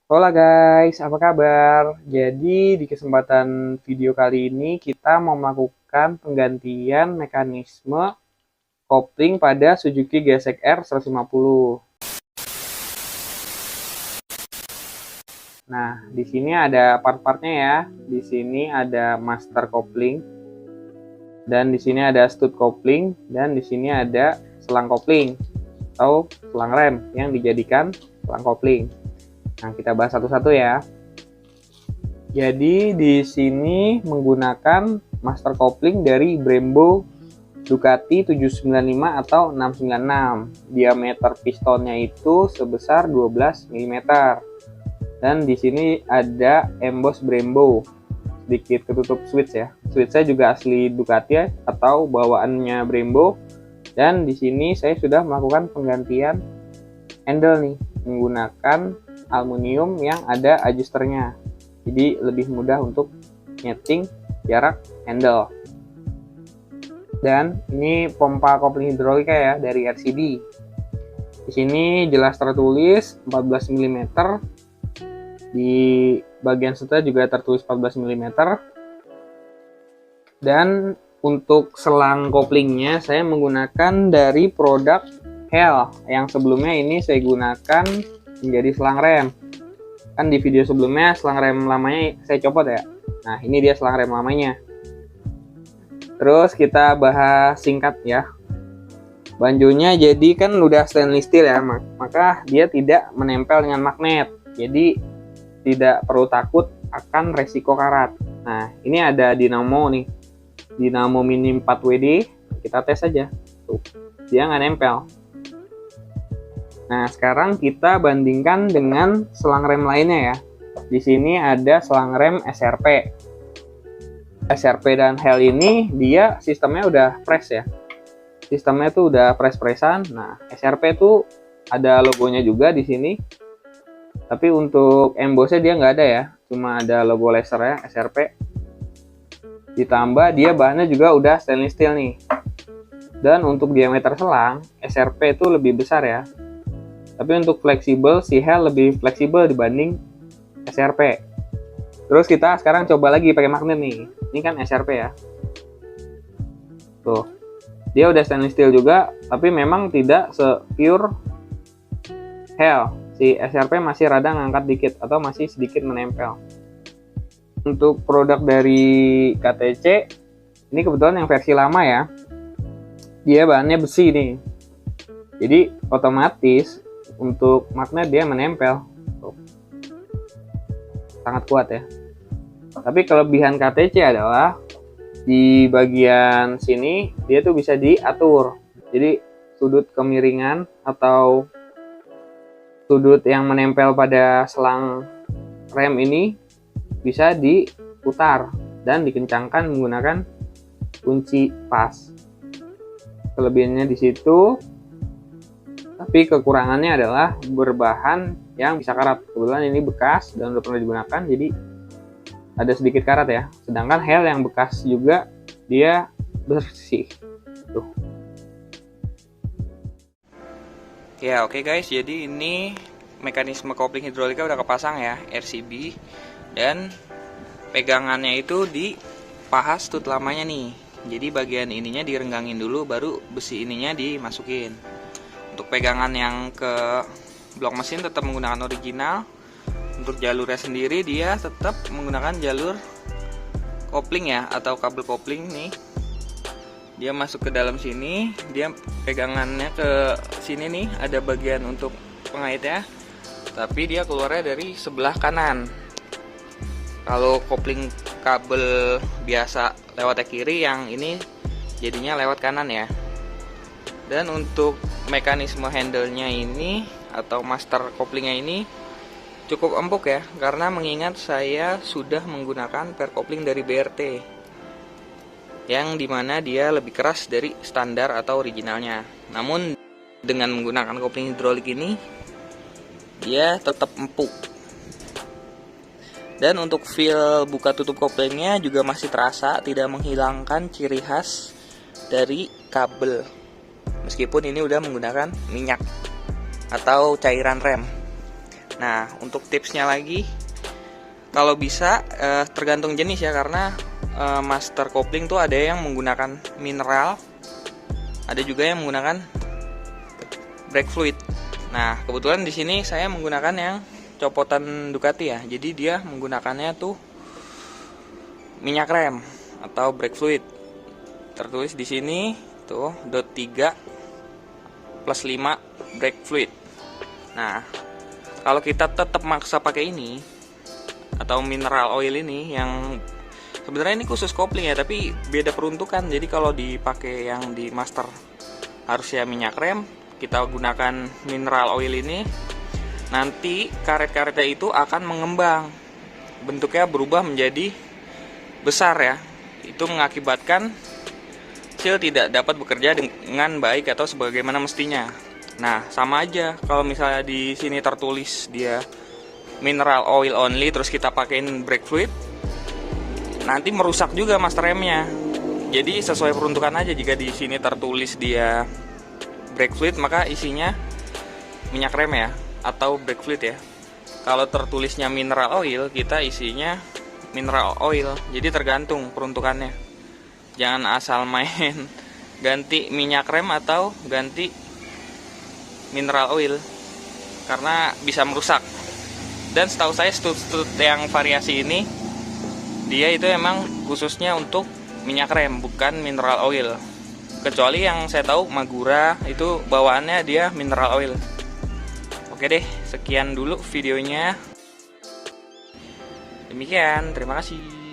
Hola guys, apa kabar? Jadi di kesempatan video kali ini kita mau melakukan penggantian mekanisme kopling pada Suzuki GSX R 150. Nah, di sini ada part-partnya ya. Di sini ada master kopling dan di sini ada stud kopling dan di sini ada selang kopling atau selang rem yang dijadikan selang kopling. Nah, kita bahas satu-satu ya. Jadi di sini menggunakan master kopling dari Brembo Ducati 795 atau 696. Diameter pistonnya itu sebesar 12 mm. Dan di sini ada emboss Brembo, sedikit ketutup switch ya. Switchnya juga asli Ducati ya, atau bawaannya Brembo. Dan di sini saya sudah melakukan penggantian handle nih menggunakan aluminium yang ada adjusternya. Jadi lebih mudah untuk nyeting jarak handle. Dan ini pompa kopling hidrolika ya dari RCB. Di sini jelas tertulis 14 mm. Di bagian setelah juga tertulis 14 mm. Dan untuk selang koplingnya saya menggunakan dari produk Hell. Yang sebelumnya ini saya gunakan menjadi selang rem. Kan di video sebelumnya selang rem lamanya saya copot ya. Nah, ini dia selang rem lamanya. Terus kita bahas singkat ya. Banjonya jadi kan udah stainless steel ya, maka dia tidak menempel dengan magnet. Jadi tidak perlu takut akan resiko karat. Nah, ini ada dinamo nih. Dinamo mini 4WD, kita tes aja. Tuh, dia nggak nempel. Nah, sekarang kita bandingkan dengan selang rem lainnya ya. Di sini ada selang rem SRP. SRP dan Hell ini dia sistemnya udah press ya. Sistemnya tuh udah press-pressan. Nah, SRP tuh ada logonya juga di sini. Tapi untuk embossnya dia nggak ada ya. Cuma ada logo laser ya, SRP. Ditambah dia bahannya juga udah stainless steel nih. Dan untuk diameter selang, SRP itu lebih besar ya. Tapi untuk fleksibel, si Hell lebih fleksibel dibanding SRP. Terus kita sekarang coba lagi pakai magnet nih. Ini kan SRP ya. Tuh. Dia udah stainless steel juga, tapi memang tidak se-pure Hell. Si SRP masih rada ngangkat dikit atau masih sedikit menempel. Untuk produk dari KTC, ini kebetulan yang versi lama ya. Dia bahannya besi nih. Jadi otomatis untuk magnet dia menempel. Tuh. Sangat kuat ya. Tapi kelebihan KTC adalah di bagian sini dia tuh bisa diatur. Jadi sudut kemiringan atau sudut yang menempel pada selang rem ini bisa diputar dan dikencangkan menggunakan kunci pas. Kelebihannya di situ. Tapi kekurangannya adalah berbahan yang bisa karat. Kebetulan ini bekas dan udah pernah digunakan, jadi ada sedikit karat ya. Sedangkan Hell yang bekas juga dia bersih. Tuh. Ya oke guys, jadi ini mekanisme kopling hidrolika udah kepasang ya, RCB. Dan pegangannya itu di paha stud lamanya nih. Jadi bagian ininya direnggangin dulu, baru besi ininya dimasukin. Untuk pegangan yang ke blok mesin tetap menggunakan original. Untuk jalurnya sendiri dia tetap menggunakan jalur kopling ya, atau kabel kopling nih. Dia masuk ke dalam sini, dia pegangannya ke sini nih, ada bagian untuk pengaitnya. Tapi dia keluarnya dari sebelah kanan. Kalau kopling kabel biasa lewatnya kiri, yang ini jadinya lewat kanan ya. Dan untuk mekanisme handle-nya ini atau master koplingnya ini cukup empuk ya, karena mengingat saya sudah menggunakan per kopling dari BRT yang dimana dia lebih keras dari standar atau originalnya. Namun dengan menggunakan kopling hidrolik ini dia tetap empuk. Dan untuk feel buka tutup koplingnya juga masih terasa, tidak menghilangkan ciri khas dari kabel. Meskipun ini udah menggunakan minyak atau cairan rem. Nah, untuk tipsnya lagi, kalau bisa tergantung jenis ya, karena master kopling tuh ada yang menggunakan mineral, ada juga yang menggunakan brake fluid. Nah, kebetulan di sini saya menggunakan yang copotan Ducati ya. Jadi dia menggunakannya tuh minyak rem atau brake fluid. Tertulis di sini tuh .3 plus 5 brake fluid. Nah, kalau kita tetap maksa pakai ini atau mineral oil ini, yang sebenarnya ini khusus kopling ya, tapi beda peruntukan. Jadi kalau dipakai yang di master harusnya minyak rem, kita gunakan mineral oil ini, nanti karet-karetnya itu akan mengembang, bentuknya berubah menjadi besar ya. Itu mengakibatkan seal tidak dapat bekerja dengan baik atau sebagaimana mestinya. Nah, sama aja kalau misalnya di sini tertulis dia mineral oil only, terus kita pakein brake fluid, nanti merusak juga master remnya. Jadi sesuai peruntukan aja. Jika di sini tertulis dia brake fluid, maka isinya minyak rem ya, atau brake fluid ya. Kalau tertulisnya mineral oil, kita isinya mineral oil. Jadi tergantung peruntukannya. Jangan asal main ganti minyak rem atau ganti mineral oil, karena bisa merusak. Dan setahu saya stud-stud yang variasi ini, dia itu emang khususnya untuk minyak rem, bukan mineral oil. Kecuali yang saya tahu Magura itu bawaannya dia mineral oil. Oke deh, sekian dulu videonya. Demikian, terima kasih.